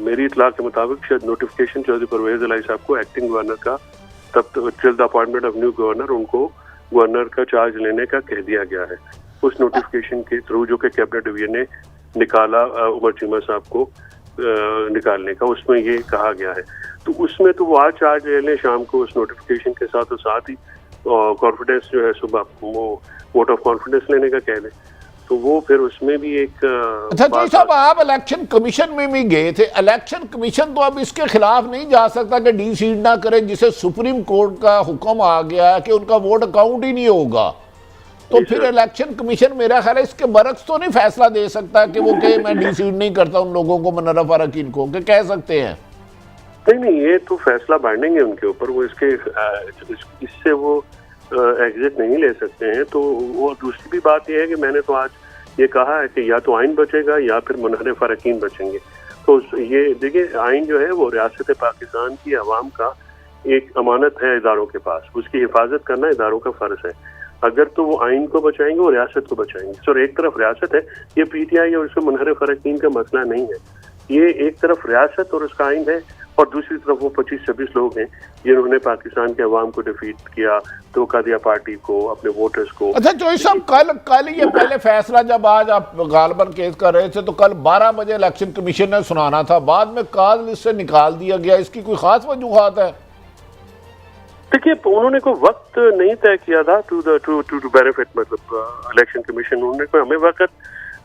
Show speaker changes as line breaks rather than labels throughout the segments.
میری اطلاع کے مطابق شاید نوٹیفکیشن چودھری پرویز الہی صاحب کو ایکٹنگ گورنر کا تب till the appointment of new governor ان کو گورنر کا چارج لینے کا کہہ دیا گیا ہے. اس نوٹیفکیشن کے تھرو جو کہ کیبنٹ ڈویژن نے نکالا عمر چیمہ صاحب کو نکالنے کا, اس میں یہ کہا گیا ہے. تو اس میں تو وہ آج چارج لے لیں شام کو اس نوٹیفکیشن کے ساتھ, اور ساتھ ہی کانفیڈنس جو ہے صبح وہ ووٹ آف کانفیڈنس لینے کا کہہ دیں. تو وہ پھر اس میں بھی ایک
اچھا جی صاحب, آپ الیکشن کمیشن میں بھی گئے تھے. الیکشن کمیشن تو اب اس کے خلاف نہیں جا سکتا کہ ڈی سیڈ نہ کرے, جسے سپریم کورٹ کا حکم آ گیا کہ ان کا ووٹ اکاؤنٹ ہی نہیں ہوگا. تو پھر الیکشن کمیشن میرا خیال ہے اس کے برعکس تو نہیں فیصلہ دے سکتا کہ وہ کہ میں ڈی سیڈ نہیں کرتا ان لوگوں کو, منرف اراکین کو, کہ کہہ سکتے ہیں؟
نہیں, یہ تو فیصلہ بائنڈنگ ہے ان کے اوپر, وہ اس سے وہ ایگزٹ نہیں لے سکتے ہیں. تو وہ دوسری بھی بات یہ ہے کہ میں نے تو آج یہ کہا ہے کہ یا تو آئین بچے گا یا پھر منحرف اراکین بچیں گے. تو یہ دیکھیں, آئین جو ہے وہ ریاست پاکستان کی عوام کا ایک امانت ہے اداروں کے پاس, اس کی حفاظت کرنا اداروں کا فرض ہے. اگر تو وہ آئین کو بچائیں گے وہ ریاست کو بچائیں گے. سر ایک طرف ریاست ہے, یہ پی ٹی آئی اور اس میں منحرف اراکین کا مسئلہ نہیں ہے. یہ ایک طرف ریاست اور اس کا آئین ہے, اور دوسری طرف وہ 25-26 لوگ ہیں جنہوں نے پاکستان کے عوام کو ڈیفیٹ کیا, دھوکہ دیا پارٹی کو, اپنے ووٹرز کو.
اچھا چوہدری صاحب, کل یہ پہلے فیصلہ جب آج آپ غالباً کیس کر رہے تھے تو کل 12 بجے الیکشن کمیشن نے سنانا تھا, بعد میں کال لسٹ سے نکال دیا گیا. اس کی کوئی خاص وجوہات ہے؟
دیکھیے, انہوں نے کوئی وقت نہیں طے کیا تھا ٹو بینیفٹ, مطلب الیکشن کمیشن انہوں نے کوئی ہمیں وقت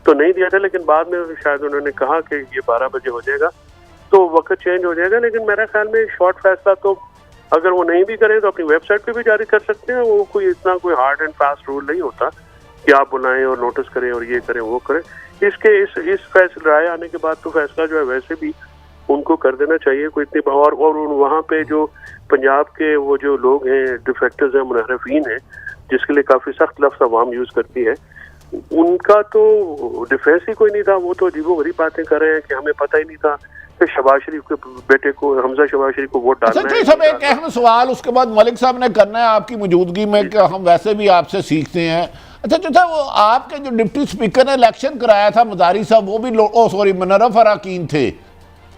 تو نہیں دیا تھا, لیکن بعد میں شاید انہوں نے کہا کہ یہ 12 بجے ہو جائے گا تو وقت چینج ہو جائے گا. لیکن میرا خیال میں شارٹ فیصلہ تو اگر وہ نہیں بھی کریں تو اپنی ویب سائٹ پہ بھی جاری کر سکتے ہیں. وہ کوئی اتنا کوئی ہارڈ اینڈ فاسٹ رول نہیں ہوتا کہ آپ بلائیں اور نوٹس کریں اور یہ کریں وہ کریں. اس فیصلے رائے آنے کے بعد تو فیصلہ جو ہے ویسے بھی ان کو کر دینا چاہیے. کوئی اتنی اور وہاں پہ جو پنجاب کے وہ جو لوگ ہیں, ڈیفیکٹرز ہیں, منحرفین ہیں, جس کے لیے کافی سخت لفظ عوام یوز کرتی ہے, ان کا تو ڈیفینس ہی کوئی نہیں تھا. وہ تو عجیب و غریب باتیں کر رہے ہیں کہ ہمیں پتہ ہی نہیں تھا کہ شہباز شریف کے بیٹے کو, حمزہ شہباز شریف کو ووٹ ڈالنا ہے.
اچھا صاحب, ایک اہم سوال اس کے بعد ملک صاحب نے کرنا ہے آپ کی موجودگی میں, کہ ہم ویسے بھی آپ سے سیکھتے ہیں. اچھا جو تھا وہ آپ کے جو ڈپٹی اسپیکر نے الیکشن کرایا تھا مداری صاحب, وہ بھی منرف اراکین تھے.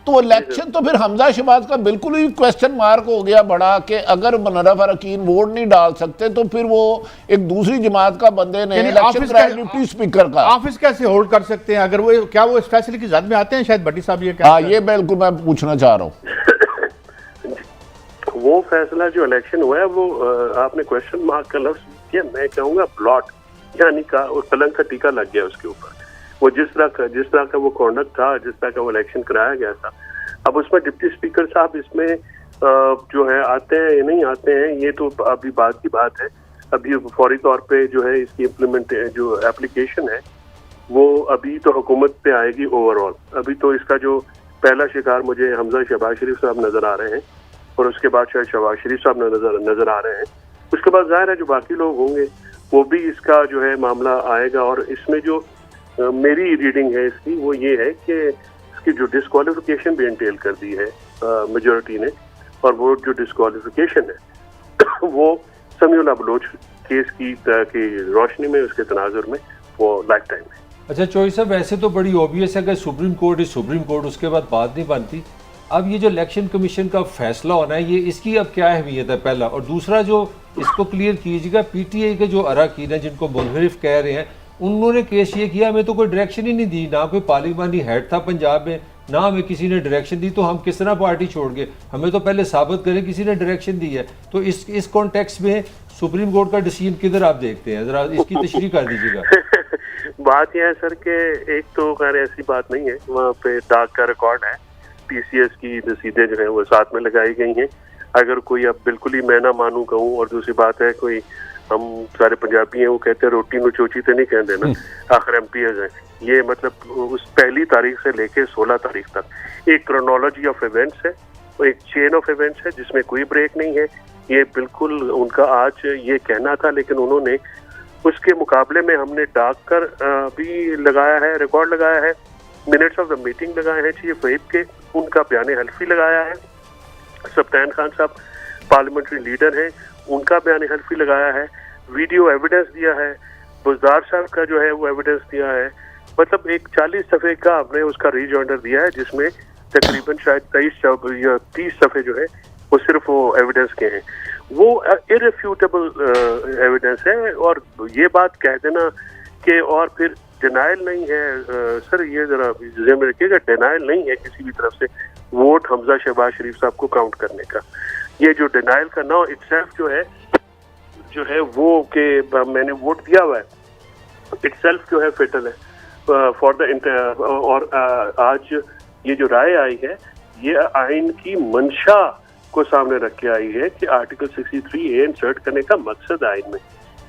تو الیکشن تو پھر حمزہ شہباز کا بالکل ہی کویسچن مارک ہو گیا بڑا, کہ اگر منرف اراکین ووٹ نہیں ڈال سکتے تو پھر وہ ایک دوسری جماعت کا بندے نے الیکشن کرایا ڈپٹی اسپیکر کا.
آفس کیسے ہولڈ کر سکتے ہیں اگر کیا وہ اس فیصلے کی زد میں آتے ہیں؟ شاید بھٹی صاحب یہ
ہاں, یہ بالکل میں پوچھنا چاہ رہا ہوں.
وہ فیصلہ جو الیکشن ہوا ہے وہ آپ نے کویسچن مارک کا لفظ کیا, میں کہوں گا پلاٹ, یعنی کلنک کا ٹیکا لگ گیا اس کے اوپر. وہ جس طرح کا وہ کانڈکٹ تھا, جس طرح کا وہ الیکشن کرایا گیا تھا, اب اس میں ڈپٹی اسپیکر صاحب اس میں جو ہے آتے ہیں یا نہیں آتے ہیں یہ تو ابھی بات کی بات ہے. ابھی فوری طور پہ جو ہے اس کی امپلیمنٹ جو اپلیکیشن ہے وہ ابھی تو حکومت پہ آئے گی اوور آل. ابھی تو اس کا جو پہلا شکار مجھے حمزہ شہباز شریف صاحب نظر آ رہے ہیں, اور اس کے بعد شاید شہباز شریف صاحب نظر آ رہے ہیں. اس کے بعد ظاہر ہے جو باقی لوگ ہوں گے وہ بھی اس کا جو ہے معاملہ آئے گا. اور اس میں جو میری ریڈنگ ہے اس کی وہ یہ ہے کہ اس کی جو ڈسکوالیفیکیشن بھی انٹیل کر دی ہے میجورٹی نے, اور وہ جو ڈسکوالیفیکیشن ہے وہ سمیع اللہ بلوچ کیس کی روشنی میں, اس کے تناظر میں وہ لائف ٹائم ہے.
اچھا چوہدری صاحب, ویسے تو بڑی اوبیس ہے کہ سپریم کورٹ اس کے بعد بات نہیں بنتی. اب یہ جو الیکشن کمیشن کا فیصلہ ہونا ہے یہ اس کی اب کیا اہمیت ہے پہلا, اور دوسرا جو اس کو کلیئر کیجیے گا, پی ٹی آئی کے جو اراکین ہیں جن کو منحرف کہہ رہے ہیں, انہوں نے کیس یہ کیا ہمیں تو کوئی ڈائریکشن ہی نہیں دی, نہ کوئی پارلیمانی ہیڈ تھا پنجاب میں, نہ ہمیں کسی نے ڈائریکشن دی, تو ہم کس طرح پارٹی چھوڑ گئے؟ ہمیں تو پہلے ثابت کریں کسی نے ڈائریکشن دی ہے. تو اس کانٹیکس میں سپریم کورٹ کا ڈیسیژن کدھر آپ دیکھتے ہیں, ذرا اس کی تشریح کر دیجیے گا.
بات یہ ہے سر کہ ایک تو خیر ایسی بات نہیں ہے, وہاں پہ ڈاک کا ریکارڈ ہے, ٹی سی ایس کی رسیدیں جو ہیں وہ ساتھ میں لگائی گئی ہیں. اگر کوئی اب بالکل ہی میں نہ مانوں کہوں, اور دوسری بات ہے کوئی ہم سارے پنجابی ہیں وہ کہتے ہیں روٹی نو چوچی تے نہیں کہتے نا, آخر ایم پی ایز ہیں. یہ مطلب اس پہلی تاریخ سے لے کے 16 تاریخ تک ایک کرونالوجی آف ایونٹس ہے, ایک چین آف ایونٹس ہے جس میں کوئی بریک نہیں ہے. یہ بالکل ان کا آج یہ کہنا تھا, لیکن انہوں نے اس کے مقابلے میں ہم نے ڈاک کر بھی لگایا ہے, ریکارڈ لگایا ہے, منٹس آف دا میٹنگ لگائے ہیں چیف وہیب کے, ان کا بیان حلفی لگایا ہے, سبطین خان صاحب پارلیمنٹری لیڈر ہیں ان کا بیان حلفی لگایا ہے, ویڈیو ایویڈنس دیا ہے, بزدار صاحب کا جو ہے وہ ایویڈنس دیا ہے. مطلب ایک 40 صفحے کا ہم نے اس کا ری جوائنڈر دیا ہے جس میں تقریباً شاید 23 یا 30 صفحے جو ہے وہ صرف وہ ایویڈنس کے ہیں، وہ irrefutable ایویڈنس ہے. اور یہ بات کہہ دینا کہ اور پھر ڈینائل نہیں ہے، سر یہ ذرا ذہن میں رکھیے گا، ڈینائل نہیں ہے کسی بھی طرف سے ووٹ حمزہ شہباز شریف صاحب کو کاؤنٹ کرنے کا. یہ جو ڈینائل کا نو اٹ سیلف جو ہے وہ کہ میں نے ووٹ دیا ہوا ہے، اٹ سیلف جو ہے فیٹل ہے فار دا. اور آج یہ جو رائے آئی ہے یہ آئین کی منشا کو سامنے رکھ کے آئی ہے کہ آرٹیکل 63A انسرٹ کرنے کا مقصد آئین میں،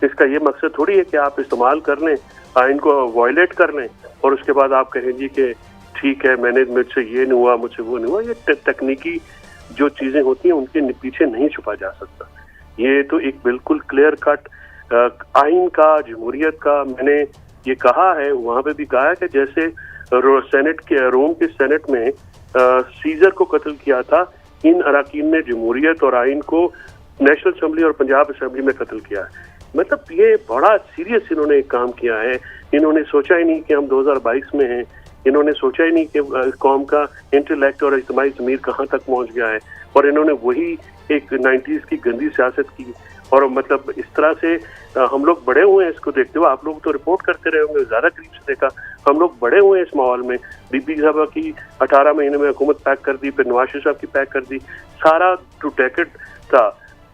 اس کا یہ مقصد تھوڑی ہے کہ آپ استعمال کر لیں، آئین کو وائلیٹ کر لیں اور اس کے بعد آپ کہیں جی کہ ٹھیک ہے میں نے مجھ سے یہ نہیں ہوا، مجھ سے وہ نہیں ہوا. یہ تکنیکی جو چیزیں ہوتی ہیں ان کے پیچھے نہیں چھپا جا سکتا. یہ تو ایک بالکل کلیئر کٹ آئین کا، جمہوریت کا. میں نے یہ کہا ہے، وہاں پہ بھی کہا ہے کہ جیسے سینٹ کے روم کے سینٹ میں سیزر کو قتل کیا تھا، ان اراکین نے جمہوریت اور آئین کو نیشنل اسمبلی اور پنجاب اسمبلی میں قتل کیا ہے. مطلب یہ بڑا سیریس انہوں نے ایک کام کیا ہے. انہوں نے سوچا ہی نہیں کہ ہم 2022 میں ہیں، انہوں نے سوچا ہی نہیں کہ قوم کا انٹلیکٹ اور اجتماعی ضمیر کہاں تک پہنچ گیا ہے، اور انہوں نے وہی ایک 90s کی گندی سیاست کی. اور مطلب اس طرح سے ہم لوگ بڑے ہوئے ہیں اس کو دیکھتے ہوئے. آپ لوگ تو رپورٹ کرتے رہے ہوں گے، زیادہ قریب سے دیکھا. ہم لوگ بڑے ہوئے ہیں اس ماحول میں. بی بی صاحبہ کی 18 مہینے میں حکومت پیک کر دی، پھر نواز شریف صاحب کی پیک کر دی. سارا 2 ڈیکیڈ تھا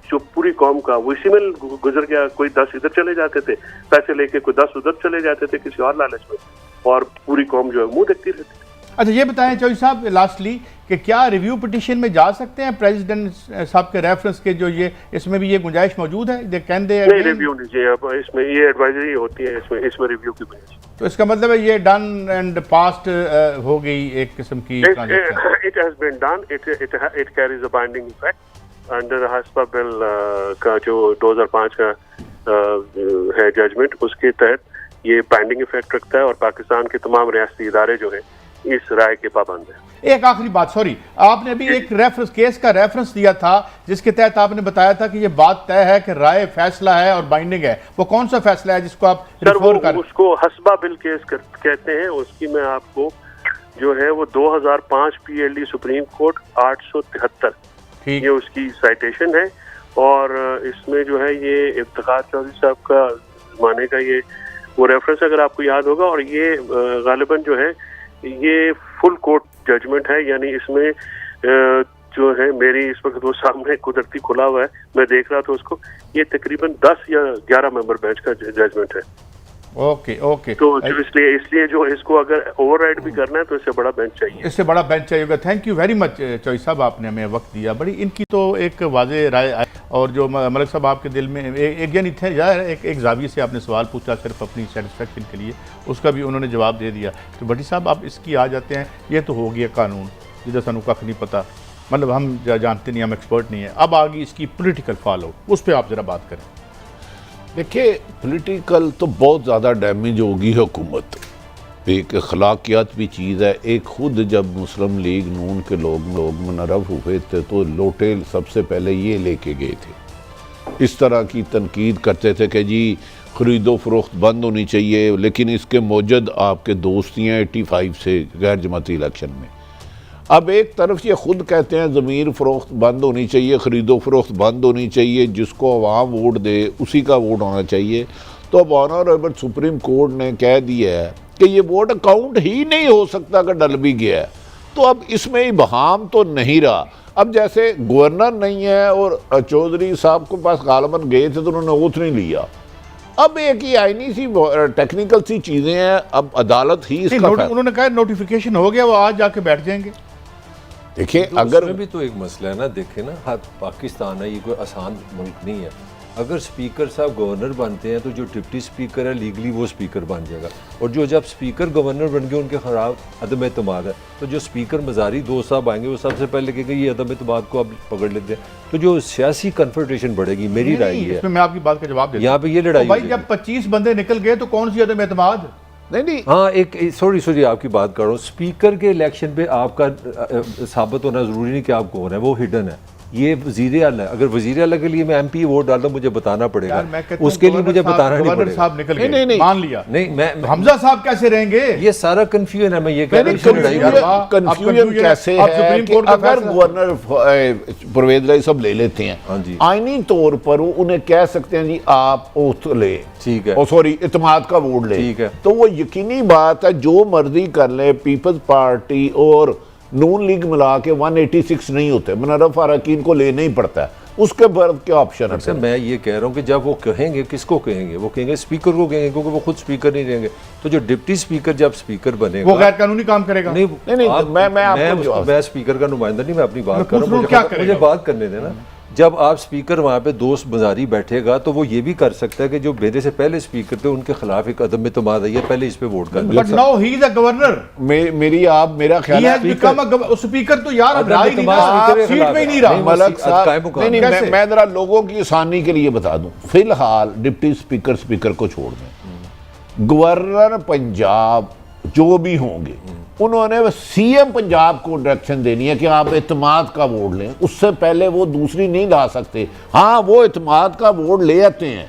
جو پوری قوم کا، وہ اسی میں گزر گیا. کوئی 10 ادھر چلے جاتے تھے پیسے لے کے، کوئی 10 ادھر چلے جاتے تھے کسی اور لالچ میں، اور پوری قوم جو ہے منہ دیکھتی رہتی.
اچھا یہ بتائیں چوہدری صاحب لاسٹلی کہ کیا ریویو پٹیشن میں جا سکتے ہیں پریزیڈنٹ صاحب کے ریفرنس کے جو یہ اس میں بھی یہ گنجائش موجود ہے؟
نہیں ریویو نہیں چاہیے، اب اس میں یہ ایڈوائزری ہوتی ہے، اس میں ریویو کی بنیاد.
تو اس کا مطلب ہے یہ ڈن اینڈ پاسڈ ہو گئی ایک قسم کی transaction.
It has been done. It carries a binding effect under the ہسپا بل کا جو 2005 کا ہے ججمنٹ، اس کے تحت یہ بائنڈنگ افیکٹ رکھتا ہے اور پاکستان کے تمام ریاستی ادارے جو ہیں اس رائے کے پابند ہیں.
ایک آخری بات، سوری، آپ نے ابھی ایک ریفرنس کیس کا ریفرنس دیا تھا جس کے تحت آپ نے بتایا تھا کہ یہ بات طے ہے کہ رائے فیصلہ ہے اور بائنڈنگ ہے. وہ کون سا فیصلہ ہے جس کو آپ ریفر کر؟
اس کو ہسپا بل کیس کہتے ہیں. اس کی میں آپ کو جو ہے وہ 2005 PLD سپریم کورٹ 873 یہ اس کی سائٹیشن ہے. اور اس میں جو ہے یہ افتخار چودھری صاحب کا زمانے کا یہ وہ ریفرنس اگر آپ کو یاد ہوگا. اور یہ غالباً جو ہے یہ فل کورٹ ججمنٹ ہے، یعنی اس میں جو ہے میری اس وقت وہ سامنے قدرتی کھلا ہوا ہے، میں دیکھ رہا تھا اس کو، یہ تقریباً 10 یا 11 ممبر بینچ کا ججمنٹ ہے.
اوکے
تو اس لیے جو اس کو اگر اوور رائڈ بھی کرنا ہے تو اس سے بڑا بینچ چاہیے،
اس سے بڑا بینچ چاہیے گا. Thank you very much Chaudhry صاحب، آپ نے ہمیں وقت دیا. بڑی ان کی تو ایک واضح رائے آئی، اور جو ملک صاحب آپ کے دل میں ایک یعنی تھے ایک زاویے سے آپ نے سوال پوچھا صرف اپنی سیٹسفیکشن کے لیے، اس کا بھی انہوں نے جواب دے دیا. تو بھٹی صاحب آپ اس کی آ جاتے ہیں، یہ تو ہو گیا قانون جدھر سانو کھ نہیں پتا، مطلب ہم جانتے نہیں، ہم ایکسپرٹ نہیں ہیں. اب آگے اس کی پولیٹیکل فالو، اس پہ آپ ذرا بات کریں.
دیکھیے پولیٹیکل تو بہت زیادہ ڈیمیج ہوگی حکومت. ایک اخلاقیات بھی چیز ہے. ایک خود جب مسلم لیگ نون کے لوگ منرف ہوئے تھے تو لوٹے سب سے پہلے یہ لے کے گئے تھے. اس طرح کی تنقید کرتے تھے کہ جی خرید و فروخت بند ہونی چاہیے، لیکن اس کے موجد آپ کے دوستی ہیں 85 سے غیر جماعتی الیکشن میں. اب ایک طرف یہ خود کہتے ہیں ضمیر فروخت بند ہونی چاہیے، خرید و فروخت بند ہونی چاہیے، جس کو عوام ووٹ دے اسی کا ووٹ ہونا چاہیے. تو اب آنریبل سپریم کورٹ نے کہہ دیا ہے کہ یہ ووٹ اکاؤنٹ ہی نہیں ہو سکتا کہ ڈل بھی گیا ہے. تو اب اس میں ابہام تو نہیں رہا. اب جیسے گورنر نہیں ہے اور چودھری صاحب کو پاس غالباً گئے تھے تو انہوں نے اوتھ نہیں لیا. اب ایک ہی آئینی سی ٹیکنیکل سی چیزیں ہیں. اب عدالت ہی اس کا
انہوں نے کہا نوٹیفیکیشن ہو گیا، وہ آج جا کے بیٹھ جائیں گے.
دیکھیں اگر
بھی تو ایک مسئلہ ہے نا، دیکھیں نا پاکستان ہے، یہ کوئی آسان ملک نہیں ہے. اگر سپیکر صاحب گورنر بنتے ہیں تو جو ڈپٹی سپیکر ہے لیگلی وہ سپیکر بن جائے گا، اور جو جب سپیکر گورنر بن گئے ان کے خلاف عدم اعتماد ہے تو جو سپیکر مزاری 2 صاحب آئیں گے وہ سب سے پہلے کہیں گے یہ عدم اعتماد کو اب پکڑ لیتے ہیں. تو جو سیاسی کنفرنٹیشن بڑھے گی، میری رائے یہ ہے.
اس میں آپ کی بات کا جواب دیتا ہوں.
یہاں پہ یہ لڑائی
بھائی جب 25 بندے نکل گئے تو کون سی عدم اعتماد؟
نہیں
ہاں ایک سوری آپ کی بات کر رہا ہوں. سپیکر کے الیکشن پہ آپ کا ثابت ہونا ضروری نہیں کہ آپ کون ہے، وہ ہڈن ہے. یہ وزیر اعلیٰ ہے، اگر وزیر اعلیٰ کے لیے میں ایم پی ووٹ ڈالتا ہوں مجھے بتانا پڑے گا،
میں کہتا ہوں
اس کے لیے مجھے بتانا نہیں
گورنر
پڑے گا۔
صاحب نکل
نہیں،
گئے، مان لیا،
نہیں میں
حمزہ صاحب کیسے رہیں گے؟
یہ سارا کنفیوژن ہے، میں یہ کہہ رہا ہوں
کنفیوژن کیسے ہے کہ اگر گورنر پرویز رائی صاحب لے لیتے ہیں آئینی طور پر انہیں کہہ سکتے ہیں جی آپ اوتھ لے،
ٹھیک ہے،
سوری اعتماد کا ووٹ لے،
ٹھیک ہے،
تو وہ یقینی بات ہے جو مرضی کر لے پیپلز پارٹی اور نون لیگ ملا کے 186 نہیں ہوتے، منرف اراکین کو لینا ہی پڑتا ہے، اس کے بعد کیا آپشن ہے؟
میں یہ کہہ رہا ہوں کہ جب وہ کہیں گے، کس کو کہیں گے؟ وہ کہیں گے اسپیکر کو کہیں گے، کیونکہ وہ خود اسپیکر نہیں رہیں گے، تو جو ڈپٹی اسپیکر جب اسپیکر بنے گا
وہ غیر قانونی کام کرے گا؟
میں اسپیکر کا نمائندہ نہیں، میں اپنی بات کر رہا ہوں، مجھے بات کرنے دینا۔ جب آپ اسپیکر وہاں پہ دوست بازاری بیٹھے گا تو وہ یہ بھی کر سکتا ہے کہ جو میرے سے پہلے اسپیکر تھے ان کے خلاف ایک عدم اعتماد ہے، پہلے اس پہ ووٹ کر
but now he is a governor,
میرا خیال ہے
اسپیکر تو یار سیٹ میں ہی نہیں رہا۔
ملک صاحب میں ذرا لوگوں کی آسانی کے لیے بتا دوں، فی الحال ڈپٹی اسپیکر کو چھوڑ دیں، گورنر پنجاب جو بھی ہوں گے انہوں نے سی ایم پنجاب کو ڈائریکشن دینی ہے کہ آپ اعتماد کا ووٹ لیں، اس سے پہلے وہ دوسری نہیں لا سکتے۔ ہاں وہ اعتماد کا ووٹ لے آتے ہیں،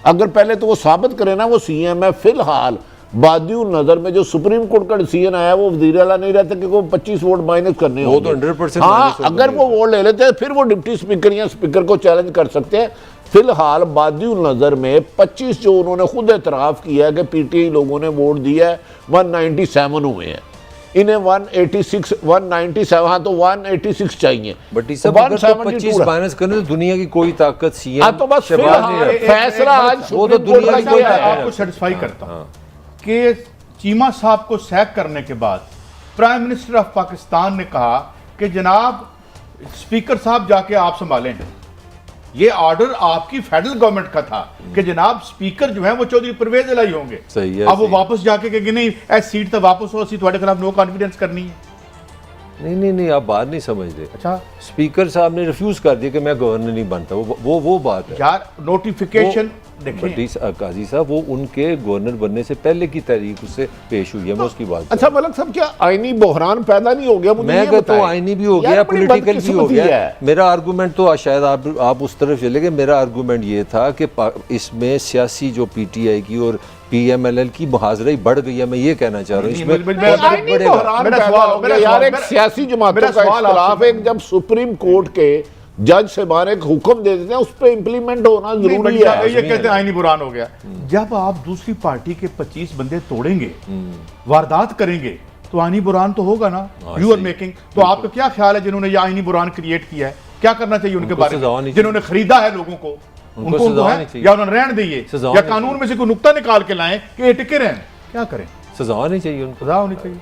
اگر پہلے تو وہ ثابت کرے نا وہ سی ایم ہے۔ فی الحال بادی النظر میں جو سپریم کورٹ کا ڈیسیژن آیا وہ وزیر اعلیٰ نہیں رہتا کہ وہ 25 ووٹ مائنس کرنے ہوں گے،
وہ تو 100%
ہاں اگر وہ ووٹ لے لیتے ہیں پھر وہ ڈپٹی اسپیکر یا اسپیکر کو چیلنج کر سکتے ہیں۔ فی الحال بادی النظر میں 25 جو انہوں نے خود اعتراف کیا ہے کہ پی ٹی آئی لوگوں نے ووٹ دیا ہے 197 ہوئے ہیں، انہیں 197 ہاں تو 186 چاہیے،
بٹی صاحب اگر تو 25 مائنس کرنے تو دنیا کی کوئی طاقت سی ایم
تو بس فیصلہ آج
وہ تو دنیا کی کوئی
آپ کو سیٹسفائی کرتا ہوں کہ چیمہ صاحب کو سیک کرنے کے بعد پرائم منسٹر آف پاکستان نے کہا کہ جناب اسپیکر صاحب جا کے آپ سنبھالیں، یہ آرڈر آپ کی فیڈرل گورنمنٹ کا تھا کہ جناب اسپیکر جو ہیں وہ چودھری پرویز الہی ہوں گے، اب وہ واپس جا کے کہ نہیں ایس سیٹ تک واپس ہو، اسی تھوڑے خلاف نو کانفیڈنس کرنی ہے۔
نہیں آپ بات نہیں سمجھ رہے۔
اچھا
اسپیکر صاحب نے ریفیوز کر دیا کہ میں گورنر نہیں بنتا، وہ بات ہے
یار، نوٹیفیکیشن
قاضی صاحب وہ ان کے گورنر بننے سے پہلے کی تاریخ اس سے پیش ہوئی ہے، میں اس کی بات۔
اچھا ملک صاحب کیا آئینی بحران پیدا نہیں ہو گیا؟
میں کہتا ہوں آئینی بھی ہو گیا، پولیٹیکل بھی ہو گیا۔ میرا آرگومنٹ تو شاید آپ اس طرف چلے گئے، میرا آرگومنٹ یہ تھا کہ اس میں سیاسی جو پی ٹی آئی کی اور پی ایم ایل ایل کی محاذرہ بڑھ گئی ہے، میں یہ کہنا چاہ رہا ہوں۔ اس میں
یار ایک سیاسی جماعتوں کا اختلاف ہے، جب سپریم کورٹ کے جج صاحبان ایک حکم دے دیتے ہیں اس پہ امپلیمنٹ ہونا ضروری ہے۔
یہ کہتے ہیں آئینی بحران ہو گیا۔ جب آپ دوسری پارٹی کے 25 بندے توڑیں گے، واردات کریں گے تو آئینی بحران تو ہوگا نا، یو آر میکنگ۔ تو آپ کا کیا خیال ہے جنہوں نے یہ آئینی بحران کریٹ کیا ہے، کیا کرنا چاہیے ان کے بارے میں؟ جنہوں نے خریدا ہے لوگوں کو ان کو یا انہوں نے رہن دیئے، یا قانون میں سے کوئی نقطہ نکال کے لائیں کہ یہ ٹکے رہیں، کیا کریں؟
سزا ہونی چاہیے، ان کو
سزا ہونی چاہیے،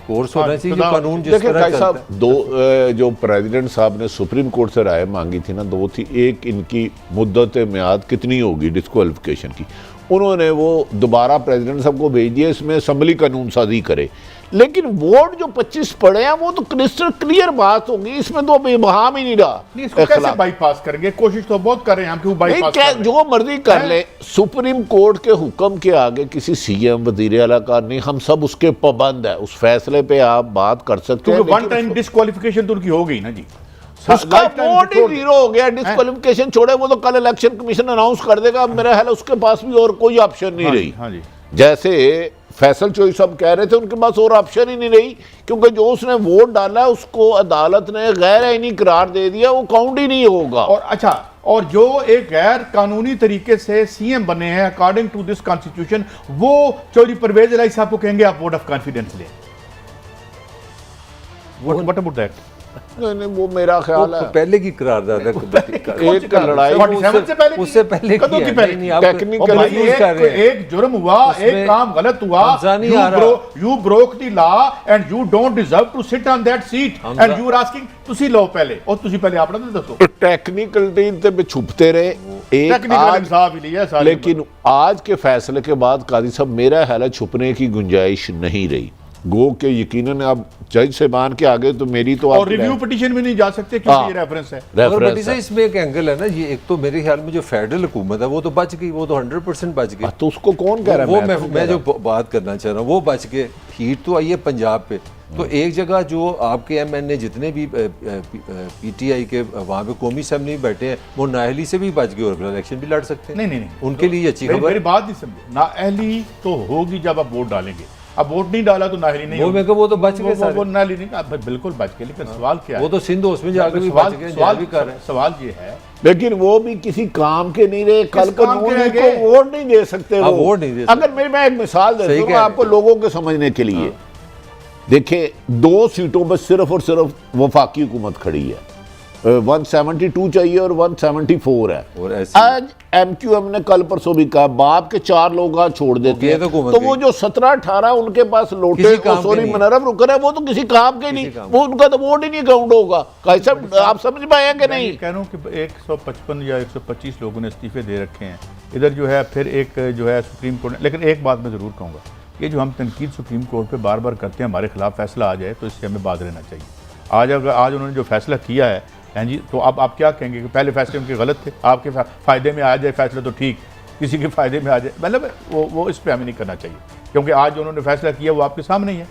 کورس ہونا چاہیے جو قانون جس
دیکھیں
طرح
قائد
چلتا
صاحب،
ہے۔
دو جو پریزیڈنٹ صاحب نے سپریم کورٹ سے رائے مانگی تھی نا، دو تھی، ایک ان کی مدت میعاد کتنی ہوگی ڈسکوالیفیکیشن کی، انہوں نے وہ دوبارہ پریزیڈنٹ صاحب کو بھیج دیا اس میں اسمبلی قانون سازی کرے، لیکن ووٹ جو 25 پڑے ہیں وہ تو کرسٹل کلیئر بات ہوگی، اس میں تو ابھی ابہام ہی نہیں رہا۔
اس کو کیسے بائی پاس کریں گے؟ کوشش تو بہت کر رہے ہیں ہم کہ وہ بائی پاس کریں،
جو مرضی کر لیں، سپریم کورٹ کے حکم کے آگے کسی سی ایم وزیر اعلیٰ کا نہیں، ہم سب اس کے پابند ہیں، اس فیصلے پہ آپ بات کر سکتے ہیں،
کیونکہ ون ٹائم ڈسکوالیفیکیشن تو ان کی ہو گئی نا جی،
اس کا ووٹ ہی زیرو ہو گیا۔ ڈسکوالیفیکیشن چھوڑے، وہ تو کل الیکشن کمیشن اناؤنس کر دے گا، میرا خیال اس کے پاس بھی اور کوئی آپشن نہیں رہی۔ جیسے فیصل چوئی صاحب کہہ رہے تھے ان کے پاس اور آپشن ہی نہیں رہی، کیونکہ جو اس نے ووٹ ڈالا ہے اس کو عدالت نے غیر آئینی قرار دے دیا، وہ کاؤنٹ ہی نہیں ہوگا۔
اور اچھا، اور جو ایک غیر قانونی طریقے سے سی ایم بنے ہیں اکارڈنگ ٹو دس کانسٹیٹیوشن، وہ چودھری پرویز الہی صاحب کو کہیں گے آپ ووٹ آف کانفیڈنس لیں، واٹ اباؤٹ دیٹ؟
نہیں وہ میرا خیال ہے
پہلے کی قرارداد ہے،
ایک لڑائی
اس سے پہلے
کدوں کی پہلے ایک جرم ہوا، ایک کام غلط ہوا، you broke the law and you don't deserve to sit on that seat and you are asking تسی لو پہلے، اور تسی پہلے آپ نے دسو
ٹیکنیکلٹی پہ چھپتے رہے ایک آج، لیکن آج کے فیصلے کے بعد قاضی صاحب میرا خیال ہے چھپنے کی گنجائش نہیں رہی، گو کہ یقیناً اب جج صاحبان کے آگے تو میری تو
اور ریویو پٹیشن میں نہیں جا سکتے کیونکہ یہ ریفرنس ہے۔
اور بٹی سے اس میں ایک اینگل ہے نا، یہ ایک تو میرے خیال میں جو فیڈرل حکومت ہے وہ تو بچ گئی، وہ تو 100% بچ گئی،
تو اس کو کون کہہ رہا ہے؟
وہ میں جو بات کرنا چاہ رہا ہوں وہ بچ گئے۔ ہیٹ تو آئی ہے پنجاب پہ، تو ایک جگہ جو آپ کے ایم این اے جتنے بھی پی ٹی آئی کے وہاں پہ قومی اسمبلی میں بیٹھے ہیں وہ نااہلی سے بھی بچ گئے اور الیکشن بھی لڑ سکتے ہیں.
نہیں
ان کے لیے اچھی خبر.
میری بات نہیں سمجھے, نااہلی تو ہوگی جب آپ ووٹ ڈالیں گے. اب ووٹ نہیں ڈالا تو نااہلی نہیں ہوگی.
وہ تو بچ گئے سارے.
وہ نااہلی نہیں, بالکل بچ گئے, لیکن سوال کیا ہے,
وہ تو سندھ اس میں جا کے بھی بچ گئے.
سوال یہ ہے
لیکن وہ بھی کسی کام کے نہیں رہے, کل کو ووٹ نہیں دے سکتے.
ووٹ نہیں دے سکتے.
اگر میں ایک مثال دیتا ہوں آپ کو لوگوں کے سمجھنے کے لیے, دیکھیں 2 سیٹوں پر صرف اور صرف وفاقی حکومت کھڑی ہے, 172 چاہیے اور 174 ہے. آج ایم کیو ایم نے کل پرسوں بھی کہا باپ کے 4 لوگ چھوڑ دیتے ہیں, تو وہ جو 17-18 ان کے پاس لوٹے سوری منرف رکر ہے وہ تو کسی کام کے نہیں, وہ ان کا تو ووٹ ہی نہیں کاؤنٹ ہوگا. آپ سمجھ پائیں کہ نہیں؟
کہہ رہا ہوں کہ 155 یا 125 لوگوں نے استعفے دے رکھے ہیں ادھر جو ہے, پھر ایک جو ہے سپریم کورٹ. لیکن ایک بات میں ضرور کہوں گا, یہ جو ہم تنقید سپریم کورٹ پہ بار بار کرتے ہیں, ہمارے خلاف فیصلہ آ جائے تو اس سے ہمیں باز رہنا چاہیے. آج انہوں نے جو فیصلہ کیا ہے جی, تو اب آپ کیا کہیں گے کہ پہلے فیصلے ان کے غلط تھے, آپ کے فائدے میں آ جائے فیصلہ تو ٹھیک, کسی کے فائدے میں آ جائے, مطلب وہ اس پہ ہمیں نہیں کرنا چاہیے, کیونکہ آج جو انہوں نے فیصلہ کیا وہ آپ کے سامنے ہی ہے.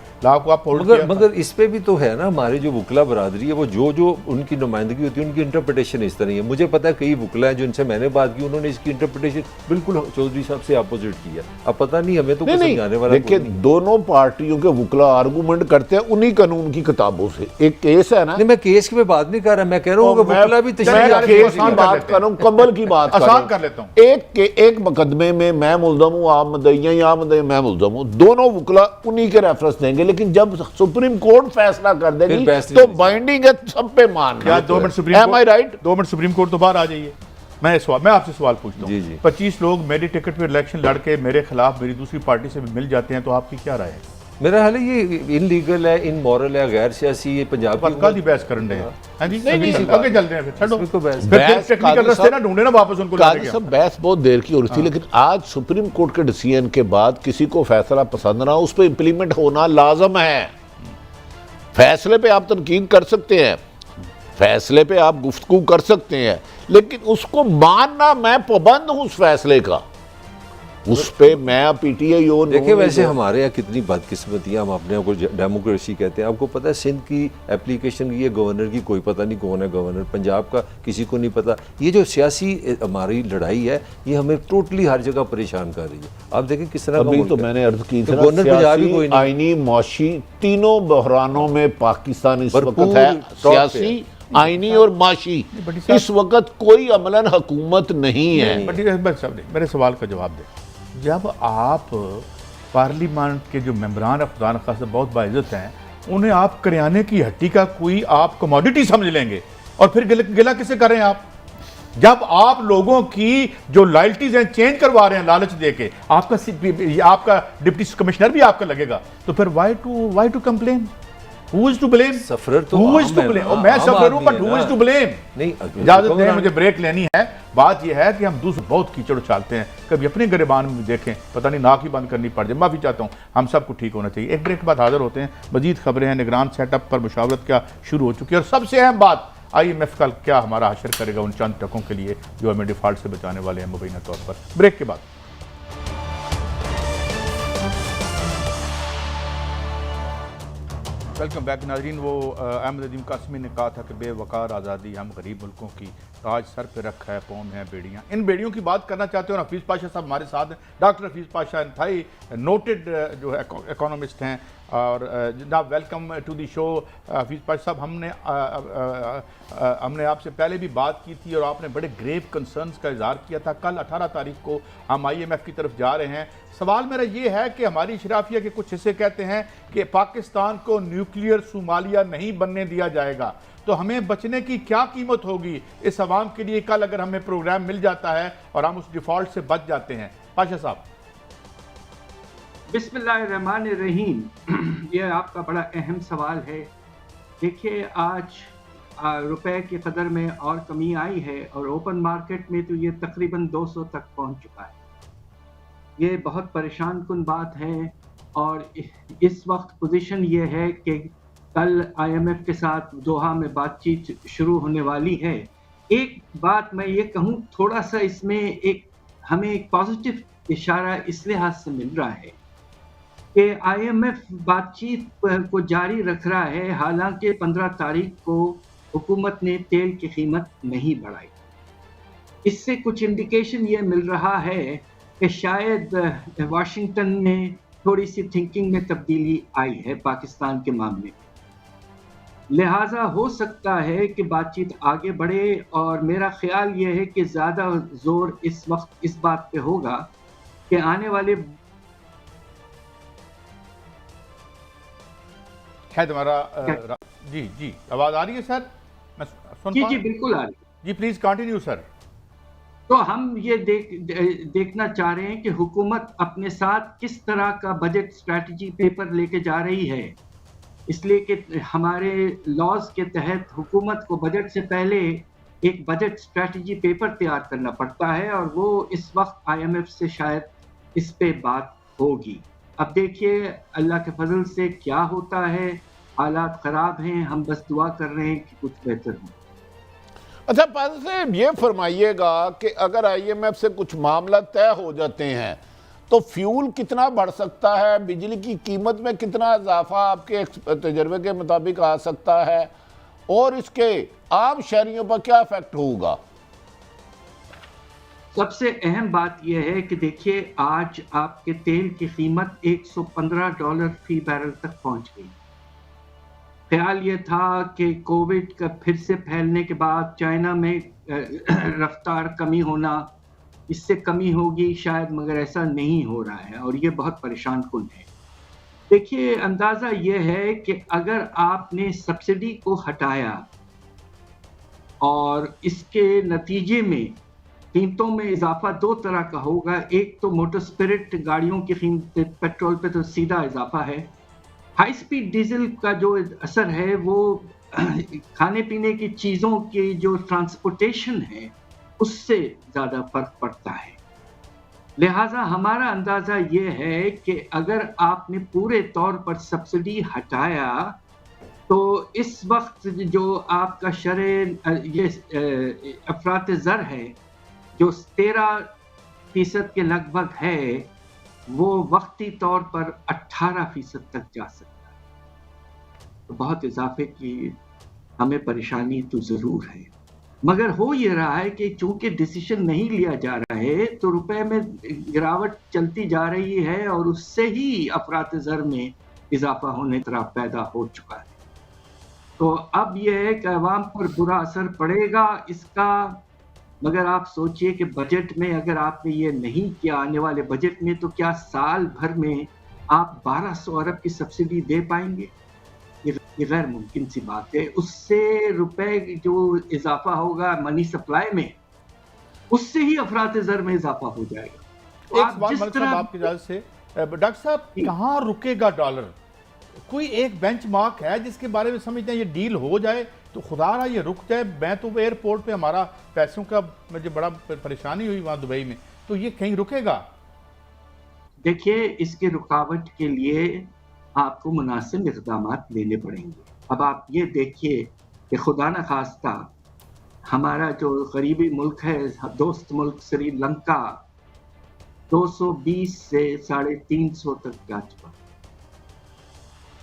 مگر اس پہ بھی تو ہے نا, ہماری جو وکلا برادری ہے وہ جو ان کی نمائندگی ہوتی ہے ان کی انٹرپریٹیشن اس طرح ہے. مجھے پتا ہے کئی وکلا ہیں جو ان سے میں نے بات کی, انہوں نے اس کی انٹرپریٹیشن بالکل چودھری صاحب سے اپوزٹ کیا. اب پتہ نہیں, ہمیں تو سمجھانے والا
دیکھیں دونوں پارٹیوں کے وکلا آرگومنٹ کرتے ہیں انہی قانون کی کتابوں سے. ایک کیس ہے نا,
نہیں میں کیس کی بات نہیں کر رہا, میں کہہ رہا ہوں کہ وکلا بھی
کیس کی بات کر رہا ہوں, کمبل کی بات
آسان کر لیتا ہوں.
ایک مقدمے میں میں ملزم ہوں, آپ مدعی ہیں, یا مدعی میں ملزم ہوں, دونوں وکلا انہی کے ریفرنس دیں گے. لیکن جب سپریم کورٹ فیصلہ کر دے گی تو بائنڈنگ ہے, سب پہ مان.
2 منٹ سپریم کورٹ تو باہر آ جائیے. میں آپ سے سوال پوچھتا ہوں, 25 لوگ میری ٹکٹ پہ الیکشن لڑ کے میرے خلاف میری دوسری پارٹی سے بھی مل جاتے ہیں, تو آپ کی کیا رائے ہے؟
میرا حال ہے یہ ان لیگل ہے, ان مورل ہے, غیر سیاسی. یہ پنجاب
پر کل ہی بحث کرنے ہیں. ہاں جی, آگے چلتے ہیں, پھر چھوڑو ٹیکنیکل رستے نہ ڈھونڈے نا واپس ان کو.
قاضی صاحب بحث بہت دیر کی ہو رہی تھی, لیکن آج سپریم کورٹ کے ڈیسیژن کے بعد کسی کو فیصلہ پسند نہ, اس پہ امپلیمنٹ ہونا لازم ہے. فیصلے پہ آپ تنقید کر سکتے ہیں, فیصلے پہ آپ گفتگو کر سکتے ہیں, لیکن اس کو ماننا, میں پابند ہوں اس فیصلے کا, اس پہ میں پی ٹی آئی ہوں.
دیکھیں ویسے ہمارے یہاں کتنی بدقسمتی ہے, ہم اپنے کو ڈیموکریسی کہتے ہیں. آپ کو پتہ ہے سندھ کی اپلیکیشن کی ہے, گورنر کی کوئی پتہ نہیں کون ہے گورنر, پنجاب کا کسی کو نہیں پتہ. یہ جو سیاسی ہماری لڑائی ہے یہ ہمیں ٹوٹلی ہر جگہ پریشان کر رہی ہے. آپ دیکھیں کس طرح
ابھی تو میں نے عرض کی تھی, سیاسی, آئینی, معاشی تینوں بحرانوں میں پاکستان اس وقت ہے. سیاسی, آئینی اور معاشی, اس وقت کوئی عملاً حکومت نہیں ہے.
میرے سوال کا جواب دیں. جب آپ پارلیمنٹ کے جو ممبران خدا نخواستہ بہت باعزت ہیں, انہیں آپ کریانے کی ہٹی کا کوئی آپ کموڈیٹی سمجھ لیں گے, اور پھر گلہ کسے کر رہے ہیں آپ؟ جب آپ لوگوں کی جو لائلٹیز ہیں چینج کروا رہے ہیں لالچ دے کے, آپ کا ڈپٹی کمشنر بھی آپ کا لگے گا, تو پھر why to complain? Who is to blame?
Sufferer تو
میں سفرر ہوں, but who is to blame? اجازت دیں, مجھے بریک لینی ہے. بات یہ ہے کہ ہم دوسرے بہت کیچڑ اچھالتے ہیں, کبھی اپنے گریبان میں دیکھیں, پتہ نہیں ناک ہی بند کرنی پڑ جائے. معافی چاہتا ہوں, ہم سب کو ٹھیک ہونا چاہیے. ایک بریک کے بعد حاضر ہوتے ہیں. مزید خبریں ہیں, نگران سیٹ اپ پر مشاورت کیا شروع ہو چکی ہے, اور سب سے اہم بات, IMF کل کیا ہمارا حشر کرے گا ان چند ٹکوں کے لیے جو ہمیں ڈیفالٹ سے بچانے والے ہیں مبینہ طور پر. بریک کے بعد. ویلکم بیک ناظرین. وہ احمد عظیم قاسمی نے کہا تھا کہ بے وقار آزادی ہم غریب ملکوں کی تاج سر پہ رکھا ہے, قوم ہے بیڑیاں. ان بیڑیوں کی بات کرنا چاہتے ہیں, اور حفیظ پاشا صاحب ہمارے ساتھ ہیں. ڈاکٹر حفیظ پاشا انتہائی نوٹڈ جو ہے اکانومسٹ ہیں, اور جناب ویلکم ٹو دی شو. حفیظ پاشا صاحب, ہم نے آپ سے پہلے بھی بات کی تھی اور آپ نے بڑے گریو کنسرنز کا اظہار کیا تھا. کل 18 تاریخ کو ہم IMF کی طرف جا رہے ہیں. سوال میرا یہ ہے کہ ہماری اشرافیہ کے کچھ حصے کہتے ہیں کہ پاکستان کو نیوکلیئر صومالیہ نہیں بننے دیا جائے گا, تو ہمیں بچنے کی کیا قیمت ہوگی اس عوام کے لیے کل اگر ہمیں پروگرام مل جاتا ہے اور ہم اس ڈیفالٹ سے بچ جاتے ہیں؟ پاشا صاحب.
بسم اللہ الرحمن الرحیم. یہ آپ کا بڑا اہم سوال ہے. دیکھیے آج روپے کی قدر میں اور کمی آئی ہے, اور اوپن مارکیٹ میں تو یہ تقریباً 200 تک پہنچ چکا ہے. یہ بہت پریشان کن بات ہے, اور اس وقت پوزیشن یہ ہے کہ کل IMF کے ساتھ دوحہ میں بات چیت شروع ہونے والی ہے. ایک بات میں یہ کہوں, تھوڑا سا اس میں ہمیں ایک پازیٹیو اشارہ اس لحاظ سے مل رہا ہے. کہ IMF بات چیت کو جاری رکھ رہا ہے، حالانکہ 15 تاریخ کو حکومت نے تیل کی قیمت نہیں بڑھائی۔ اس سے کچھ انڈیکیشن یہ مل رہا ہے کہ شاید واشنگٹن میں تھوڑی سی تھنکنگ میں تبدیلی آئی ہے پاکستان کے معاملے میں، لہٰذا ہو سکتا ہے کہ بات چیت آگے بڑھے، اور میرا خیال یہ ہے کہ زیادہ زور اس وقت اس بات پہ ہوگا کہ آنے والے
شاید ہمارا جی آواز آ رہی ہے سر؟ میں سن پا
جی بالکل آ رہی ہے۔
جی پلیز کنٹینیو سر۔
تو ہم یہ دیکھنا چاہ رہے ہیں کہ حکومت اپنے ساتھ کس طرح کا بجٹ اسٹریٹجی پیپر لے کے جا رہی ہے، اس لیے کہ ہمارے لاز کے تحت حکومت کو بجٹ سے پہلے ایک بجٹ اسٹریٹجی پیپر تیار کرنا پڑتا ہے، اور وہ اس وقت IMF سے شاید اس پہ بات ہوگی۔ اب دیکھیے اللہ کے فضل سے کیا ہوتا ہے، حالات خراب ہیں، ہم بس دعا کر رہے ہیں کہ کچھ بہتر ہو۔
اچھا پادری صاحب یہ فرمائیے گا کہ اگر IMF سے کچھ معاملہ طے ہو جاتے ہیں تو فیول کتنا بڑھ سکتا ہے، بجلی کی قیمت میں کتنا اضافہ آپ کے تجربے کے مطابق آ سکتا ہے، اور اس کے عام شہریوں پر کیا افیکٹ ہوگا؟
سب سے اہم بات یہ ہے کہ دیکھیے آج آپ کے تیل کی قیمت $115 فی بیرل تک پہنچ گئی۔ خیال یہ تھا کہ کووڈ کا پھر سے پھیلنے کے بعد چائنا میں رفتار کمی ہونا، اس سے کمی ہوگی شاید، مگر ایسا نہیں ہو رہا ہے، اور یہ بہت پریشان کن ہے۔ دیکھیے اندازہ یہ ہے کہ اگر آپ نے سبسڈی کو ہٹایا اور اس کے نتیجے میں قیمتوں میں اضافہ دو طرح کا ہوگا، ایک تو موٹر اسپرٹ گاڑیوں کی قیمت، پیٹرول پہ تو سیدھا اضافہ ہے، ہائی سپیڈ ڈیزل کا جو اثر ہے وہ کھانے پینے کی چیزوں کی جو ٹرانسپورٹیشن ہے اس سے زیادہ فرق پڑتا ہے۔ لہٰذا ہمارا اندازہ یہ ہے کہ اگر آپ نے پورے طور پر سبسڈی ہٹایا تو اس وقت جو آپ کا شرح یہ افراط زر ہے جو 13% کے لگ بھگ ہے، وہ وقتی طور پر 18% تک جا سکتا ہے۔ تو بہت اضافے کی ہمیں پریشانی تو ضرور ہے، مگر ہو یہ رہا ہے کہ چونکہ ڈیسیشن نہیں لیا جا رہا ہے تو روپے میں گراوٹ چلتی جا رہی ہے، اور اس سے ہی افراط زر میں اضافہ ہونے طرح پیدا ہو چکا ہے۔ تو اب یہ ہے کہ عوام پر برا اثر پڑے گا اس کا، مگر آپ سوچئے کہ بجٹ میں اگر آپ نے یہ نہیں کیا آنے والے بجٹ میں، تو کیا سال بھر میں آپ 1200 ارب کی سبسڈی دے پائیں گے؟ یہ غیر ممکن سی بات ہے۔ اس سے روپے جو اضافہ ہوگا منی سپلائی میں، اس سے ہی افراط زر میں اضافہ ہو جائے گا۔
ایک سوال ملک صاحب آپ کی اجازت سے، ڈاکٹر صاحب کہاں رکے گا ڈالر؟ کوئی ایک بینچ مارک ہے جس کے بارے میں سمجھتے ہیں یہ ڈیل ہو جائے تو خدا رہا یہ رک جائے؟ میں تو ایئرپورٹ پہ ہمارا پیسوں کا مجھے بڑا پریشانی ہوئی وہاں دبئی میں، تو یہ کہیں رکے گا؟
دیکھیے اس کی رکاوٹ کے لیے آپ کو مناسب اقدامات لینے پڑیں گے۔ اب آپ یہ دیکھیے کہ خدا نہ خواستہ ہمارا جو قریبی ملک ہے، دوست ملک سری لنکا 220 سے 350 تک جا چکا،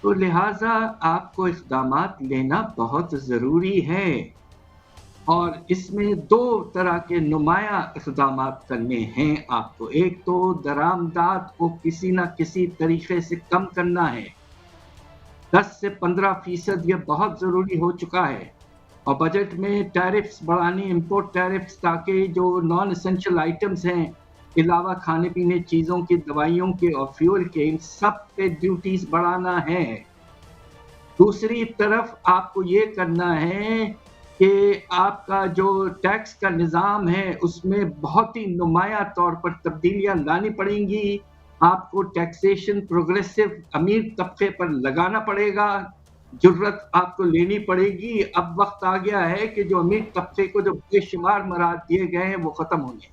تو لہٰذا آپ کو اقدامات لینا بہت ضروری ہے، اور اس میں دو طرح کے نمایاں اقدامات کرنے ہیں آپ کو۔ ایک تو درآمدات کو کسی نہ کسی طریقے سے کم کرنا ہے، 10 سے 15% یہ بہت ضروری ہو چکا ہے، اور بجٹ میں ٹیرفز بڑھانی، امپورٹ ٹیرفز، تاکہ جو نان اسینشل آئٹمز ہیں علاوہ کھانے پینے چیزوں کی، دوائیوں کے اور فیول کے، ان سب پہ ڈیوٹیز بڑھانا ہے۔ دوسری طرف آپ کو یہ کرنا ہے کہ آپ کا جو ٹیکس کا نظام ہے اس میں بہت ہی نمایاں طور پر تبدیلیاں لانی پڑیں گی۔ آپ کو ٹیکسیشن پروگریسو امیر طبقے پر لگانا پڑے گا، جرت آپ کو لینی پڑے گی۔ اب وقت آ گیا ہے کہ جو امیر طبقے کو جو بے شمار مراد دیے گئے ہیں وہ ختم ہوں گے۔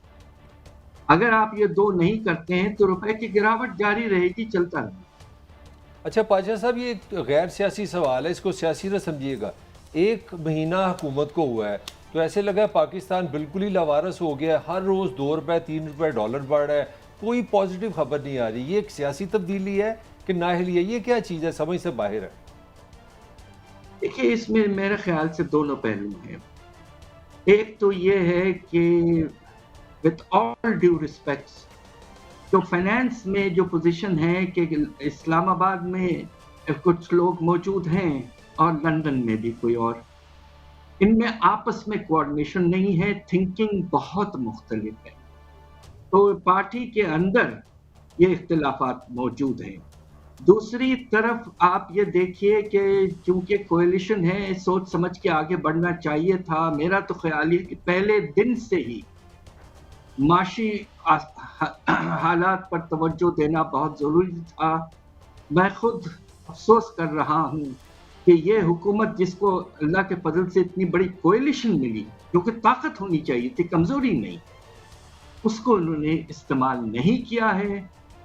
اگر آپ یہ دو نہیں کرتے ہیں تو روپے کی گراوٹ جاری رہے گی، چلتا رہے گا۔
اچھا پاشا صاحب، یہ ایک غیر سیاسی سوال ہے، اس کو سیاسی نہ سمجھیے گا۔ 1 مہینہ حکومت کو ہوا ہے تو ایسے لگا ہے پاکستان بالکل ہی لاوارث ہو گیا ہے، ہر روز 2 روپے 3 روپے ڈالر بڑھ رہا ہے، کوئی پازیٹیو خبر نہیں آ رہی۔ یہ ایک سیاسی تبدیلی ہے کہ کہ نااہلی ہے؟ یہ کیا چیز ہے، سمجھ سے باہر ہے؟
دیکھیے اس میں میرے خیال سے دونوں پہلو ہیں. ایک تو یہ ہے کہ with all due respects جو فائنانس میں جو پوزیشن ہے کہ اسلام آباد میں کچھ لوگ موجود ہیں اور لندن میں بھی کوئی اور، ان میں آپس میں کوآرڈینیشن نہیں ہے، تھنکنگ بہت مختلف ہے. تو پارٹی کے اندر یہ اختلافات موجود ہیں. دوسری طرف آپ یہ دیکھیے کہ چونکہ کوئلیشن ہے، سوچ سمجھ کے آگے بڑھنا چاہیے تھا. میرا تو خیال ہے کہ پہلے دن سے ہی معاشی حالات پر توجہ دینا بہت ضروری تھا. میں خود افسوس کر رہا ہوں کہ یہ حکومت جس کو اللہ کے فضل سے اتنی بڑی کوئلیشن ملی، کیونکہ طاقت ہونی چاہیے تھی، کمزوری نہیں، اس کو انہوں نے استعمال نہیں کیا ہے.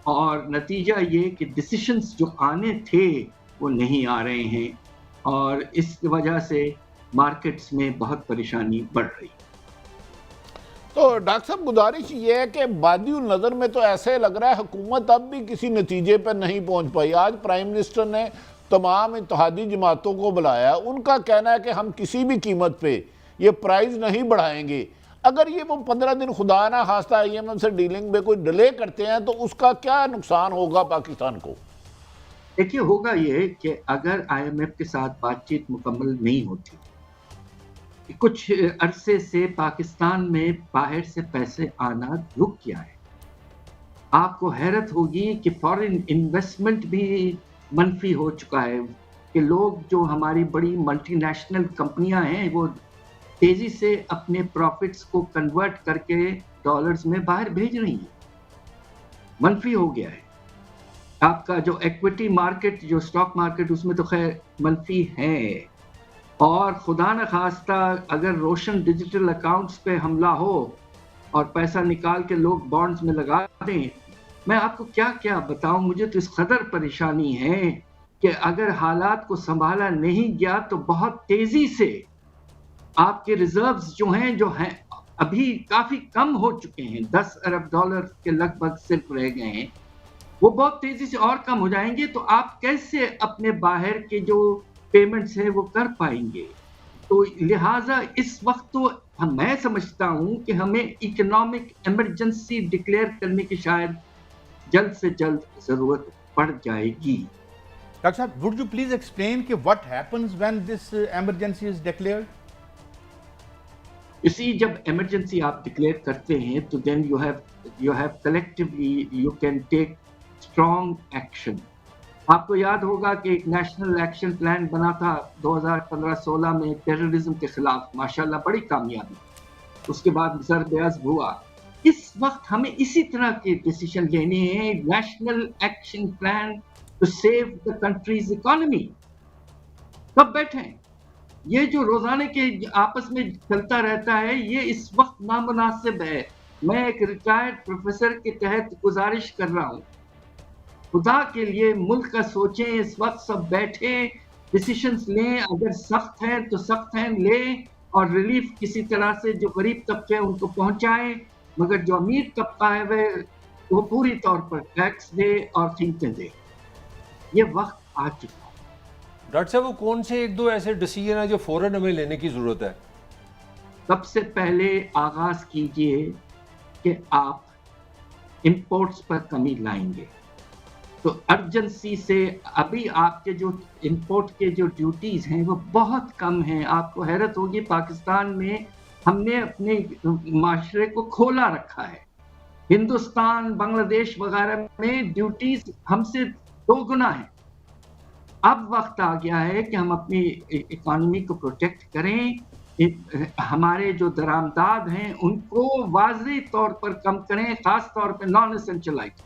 اور نتیجہ یہ کہ ڈیسیشنز جو آنے تھے وہ نہیں آ رہے ہیں، اور اس وجہ سے مارکیٹس میں بہت پریشانی بڑھ رہی.
تو ڈاکٹر صاحب گزارش یہ ہے کہ بادی النظر میں تو ایسے لگ رہا ہے حکومت اب بھی کسی نتیجے پر نہیں پہنچ پائی. آج پرائم منسٹر نے تمام اتحادی جماعتوں کو بلایا، ان کا کہنا ہے کہ ہم کسی بھی قیمت پہ یہ پرائز نہیں بڑھائیں گے. اگر یہ وہ 15 دن خدا نہ خواستہ IMF سے ڈیلنگ میں کوئی ڈیلے کرتے ہیں تو اس کا کیا نقصان ہوگا پاکستان کو؟
دیکھیے ہوگا یہ کہ اگر IMF کے ساتھ بات چیت مکمل نہیں ہوتی، کچھ عرصے سے پاکستان میں باہر سے پیسے آنا رک گیا ہے. آپ کو حیرت ہوگی کہ فارن انویسٹمنٹ بھی منفی ہو چکا ہے، کہ لوگ جو ہماری بڑی ملٹی نیشنل کمپنیاں ہیں وہ تیزی سے اپنے پروفٹس کو کنورٹ کر کے ڈالرز میں باہر بھیج رہی ہیں. منفی ہو گیا ہے. آپ کا جو ایکویٹی مارکیٹ، جو سٹاک مارکیٹ، اس میں تو خیر منفی ہے. اور خدا نہ خواستہ اگر روشن ڈیجیٹل اکاؤنٹس پہ حملہ ہو اور پیسہ نکال کے لوگ بانڈز میں لگا دیں، میں آپ کو کیا کیا بتاؤں. مجھے تو اس قدر پریشانی ہے کہ اگر حالات کو سنبھالا نہیں گیا تو بہت تیزی سے آپ کے ریزروز جو ہیں ابھی کافی کم ہو چکے ہیں، $10 ارب کے لگ بھگ صرف رہ گئے ہیں، وہ بہت تیزی سے اور کم ہو جائیں گے. تو آپ کیسے اپنے باہر کے جو پیمنٹس ہیں وہ کر پائیں گے؟ تو لہٰذا اس وقت تو میں سمجھتا ہوں کہ ہمیں اکنامک ایمرجنسی ڈکلیئر کرنے کی شاید جلد سے جلد ضرورت پڑ جائے گی.
ڈاکٹر صاحب would you please explain کہ what happens when this emergency is declared؟
اسی جب ایمرجنسی آپ ڈکلیئر کرتے ہیں تو then you have collectively you can take strong action. آپ کو یاد ہوگا کہ ایک نیشنل ایکشن پلان بنا تھا 2015-16 میں ٹیررزم کے خلاف، ماشاءاللہ بڑی کامیابی. اس کے بعد ضرب عضب ہوا. اس وقت ہمیں اسی طرح کے ڈیسیشن لینے ہیں، national action plan to save the country's economy. کب بیٹھیں؟ یہ جو روزانے کے آپس میں چلتا رہتا ہے یہ اس وقت نامناسب ہے. میں ایک ریٹائرڈ پروفیسر کے تحت گزارش کر رہا ہوں، خدا کے لیے ملک کا سوچیں. اس وقت سب بیٹھیں، ڈیسیشنز لیں، اگر سخت ہیں تو سخت ہیں لیں، اور ریلیف کسی طرح سے جو غریب طبقے ان کو پہنچائیں. مگر جو امیر طبقہ ہے وہ پوری طور پر ٹیکس دے اور قیمتیں دے. یہ وقت آ چکا.
ڈاکٹر صاحب وہ کون سے ایک دو ایسے ڈیسیجن ہیں جو فوراً ہمیں لینے کی ضرورت ہے؟
سب سے پہلے آغاز کیجئے کہ آپ امپورٹس پر کمی لائیں گے تو ارجنسی سے ابھی آپ کے جو امپورٹ کے جو ڈیوٹیز ہیں وہ بہت کم ہیں. آپ کو حیرت ہوگی پاکستان میں ہم نے اپنے معاشرے کو کھولا رکھا ہے. ہندوستان، بنگلہ دیش وغیرہ میں ڈیوٹیز ہم سے 2 گنا ہیں. اب وقت آ گیا ہے کہ ہم اپنی اکانومی کو پروٹیکٹ کریں. ہمارے جو درآمدات ہیں ان کو واضح طور پر کم کریں، خاص طور پہ نان اسینشل آئٹم.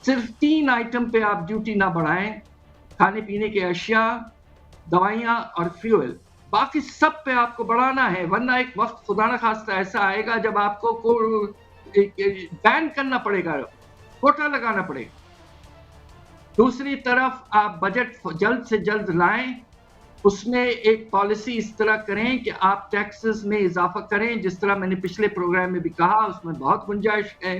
صرف 3 آئٹم پہ آپ ڈیوٹی نہ بڑھائیں، کھانے پینے کے اشیاء، دوائیاں اور فیول. باقی سب پہ آپ کو بڑھانا ہے، ورنہ ایک وقت خدا نہ خواستہ ایسا آئے گا جب آپ کو بین کرنا پڑے گا، کوٹا لگانا پڑے گا. دوسری طرف آپ بجٹ جلد سے جلد لائیں، اس میں ایک پالیسی اس طرح کریں کہ آپ ٹیکسز میں اضافہ کریں، جس طرح میں نے پچھلے پروگرام میں بھی کہا اس میں بہت گنجائش ہے.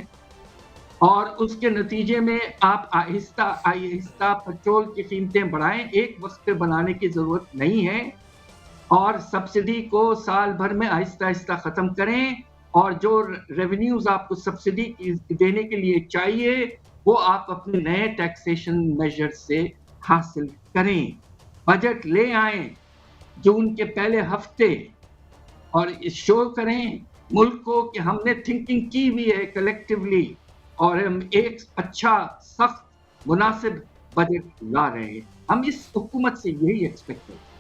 اور اس کے نتیجے میں آپ آہستہ آہستہ پیٹرول کی قیمتیں بڑھائیں، ایک وقت پہ بنانے کی ضرورت نہیں ہے، اور سبسڈی کو سال بھر میں آہستہ آہستہ ختم کریں، اور جو ریونیوز آپ کو سبسڈی دینے کے لیے چاہیے وہ آپ اپنے نئے ٹیکسیشن میجر سے حاصل کریں، بجٹ لے آئیں جون کے پہلے ہفتے، اور شو کریں ملک کو کہ ہم نے تھنکنگ کی ہوئی ہے کلیکٹیولی، اور ہم ایک اچھا سخت مناسب بجٹ لا رہے ہیں. ہم اس حکومت سے یہی ایکسپیکٹ کرتے ہیں.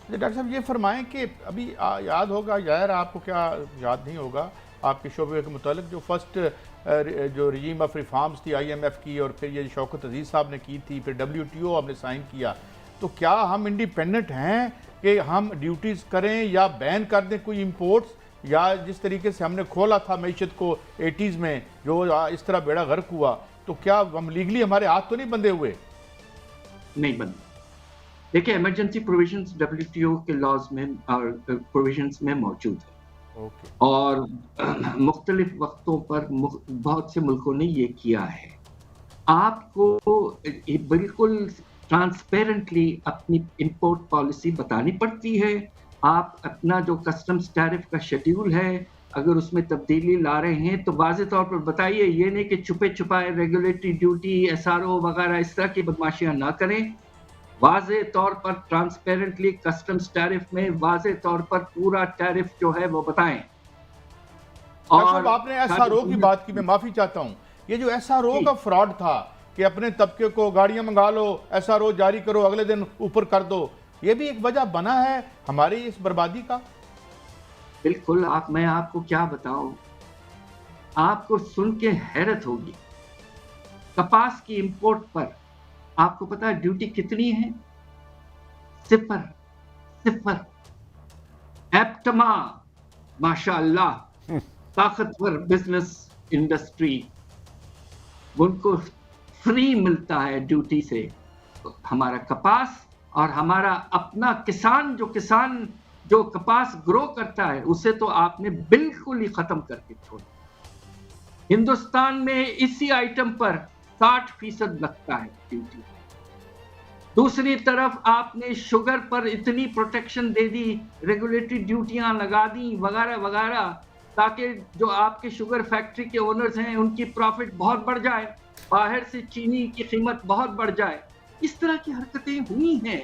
ڈاکٹر صاحب یہ فرمائیں کہ ابھی یاد ہوگا، ظاہر آپ کو کیا یاد نہیں ہوگا، آپ کے شعبے کے متعلق جو فرسٹ جو رجیم آف ریفارمز تھی آئی ایم ایف کی، اور پھر یہ شوکت عزیز صاحب نے کی تھی، پھر WTO ہم نے سائن کیا، تو کیا ہم انڈیپینڈنٹ ہیں کہ ہم ڈیوٹیز کریں یا بین کر دیں کوئی امپورٹس، یا جس طریقے سے ہم نے کھولا تھا معیشت کو 80s میں جو اس طرح بیڑا غرق ہوا، تو کیا ہم لیگلی ہمارے ہاتھ تو نہیں بندھے ہوئے؟
نہیں بندھے. دیکھیں ایمرجنسی پروویژنز WTO کے لاز میں اور پروویژنز میں موجود ہے، اور مختلف وقتوں پر بہت سے ملکوں نے یہ کیا ہے. آپ کو بالکل ٹرانسپیرنٹلی اپنی امپورٹ پالیسی بتانی پڑتی ہے. آپ اپنا جو کسٹمز ٹیرف کا شیڈیول ہے اگر اس میں تبدیلی لا رہے ہیں تو واضح طور پر بتائیے، یہ نہیں کہ چھپے چھپائے ریگولیٹری ڈیوٹی SRO وغیرہ اس طرح کی بدماشیاں نہ کریں. واضح طور پر ٹرانسپیرنٹلی کسٹمز ٹیرف میں واضح طور پر پورا ٹیرف جو ہے وہ بتائیں.
اور آپ نے SRO کی بات کی، میں معافی چاہتا ہوں، یہ جو SRO کا فراڈ تھا کہ اپنے طبقے کو گاڑیاں منگا لو، SRO جاری کرو، اگلے دن اوپر کر دو، یہ بھی ایک وجہ بنا ہے ہماری اس بربادی کا.
بالکل. میں آپ کو کیا بتاؤں، آپ کو سن کے حیرت ہوگی. کپاس کی امپورٹ پر آپ کو پتا ہے ڈیوٹی کتنی ہے؟ 0. ایپٹما ماشاء اللہ طاقتور بزنس انڈسٹری، ان کو فری ملتا ہے ڈیوٹی سے ہمارا کپاس، اور ہمارا اپنا کسان جو کپاس گرو کرتا ہے اسے تو آپ نے بالکل ہی ختم کر کے چھوڑا. ہندوستان میں اسی آئٹم پر 60% لگتا ہے ڈیوٹی. دوسری طرف آپ نے شوگر پر اتنی پروٹیکشن دے دی، ریگولیٹری ڈیوٹیاں لگا دی وغیرہ وغیرہ، تاکہ جو آپ کے شوگر فیکٹری کے اونرز ہیں ان کی پروفٹ بہت بڑھ جائے، باہر سے چینی کی قیمت بہت بڑھ جائے. اس طرح کی حرکتیں ہوئی ہیں.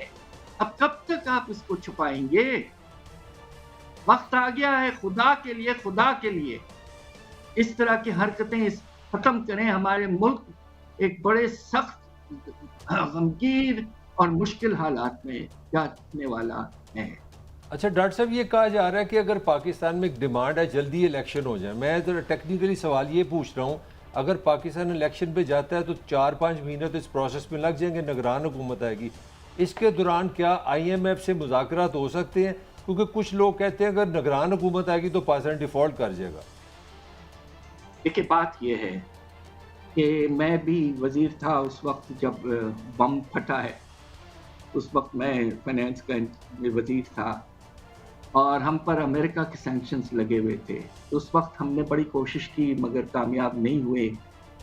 اب کب تک آپ اس کو چھپائیں گے؟ وقت آ گیا ہے خدا کے لیے اس طرح کی حرکتیں ختم کریں. ہمارے ملک ایک بڑے سخت غمگین اور مشکل حالات میں جانے والا ہے.
اچھا ڈاکٹر صاحب، یہ کہا جا رہا ہے کہ اگر پاکستان میں ایک ڈیمانڈ ہے جلدی الیکشن ہو جائے، میں ذرا ٹیکنیکلی سوال یہ پوچھ رہا ہوں، اگر پاکستان الیکشن پہ جاتا ہے تو 4-5 مہینے تو اس پروسیس میں لگ جائیں گے، نگران حکومت آئے گی، اس کے دوران کیا IMF سے مذاکرات ہو سکتے ہیں؟ کیونکہ کچھ لوگ کہتے ہیں اگر نگران حکومت آئے گی تو پاکستان ڈیفالٹ کر جائے گا.
دیکھیں بات یہ ہے کہ میں بھی وزیر تھا اس وقت جب بم پھٹا ہے، اس وقت میں فائنانس کا وزیر تھا، اور ہم پر امریکہ کے سینکشنز لگے ہوئے تھے. اس وقت ہم نے بڑی کوشش کی مگر کامیاب نہیں ہوئے،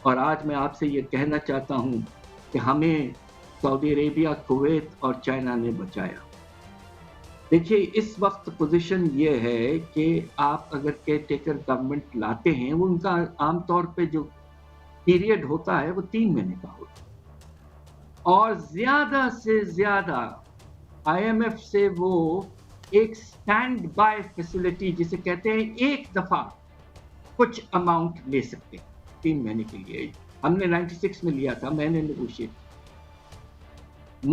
اور آج میں آپ سے یہ کہنا چاہتا ہوں کہ ہمیں سعودی عربیہ، کویت اور چائنا نے بچایا. دیکھیے اس وقت پوزیشن یہ ہے کہ آپ اگر کیئر ٹیکر گورنمنٹ لاتے ہیں، وہ ان کا عام طور پہ جو پیریڈ ہوتا ہے وہ 3 مہینے کا ہوتا ہے، اور زیادہ سے زیادہ IMF سے وہ ایک سٹینڈ بائی فیسلٹی جسے کہتے ہیں ایک دفعہ کچھ اماؤنٹ لے سکتے ہیں 3 مہینے کے لیے. ہم نے 96 میں لیا تھا، میں نے نیگوشیٹ،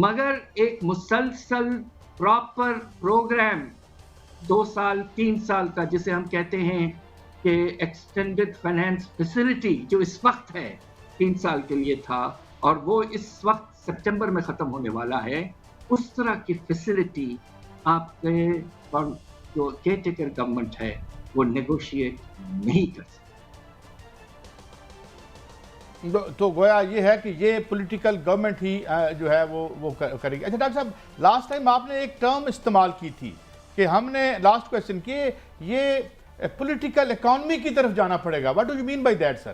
مگر ایک مسلسل پراپر پروگرام 2 سال 3 سال کا جسے ہم کہتے ہیں کہ ایکسٹینڈڈ فائنانس فیسلٹی، جو اس وقت ہے 3 سال کے لیے تھا اور وہ اس وقت سپٹمبر میں ختم ہونے والا ہے، اس طرح کی فیسلٹی آپ کے جو کیئر ٹیکر گورنمنٹ ہے وہ نیگوشیٹ نہیں کر سکتے.
تو گویا یہ ہے کہ یہ پولیٹیکل گورنمنٹ ہی جو ہے وہ کرے گی. اچھا ڈاکٹر صاحب، لاسٹ ٹائم آپ نے ایک ٹرم استعمال کی تھی کہ ہم نے لاسٹ کویسچن کہ یہ پولیٹیکل اکانومی کی طرف جانا پڑے گا. What do you mean by that sir?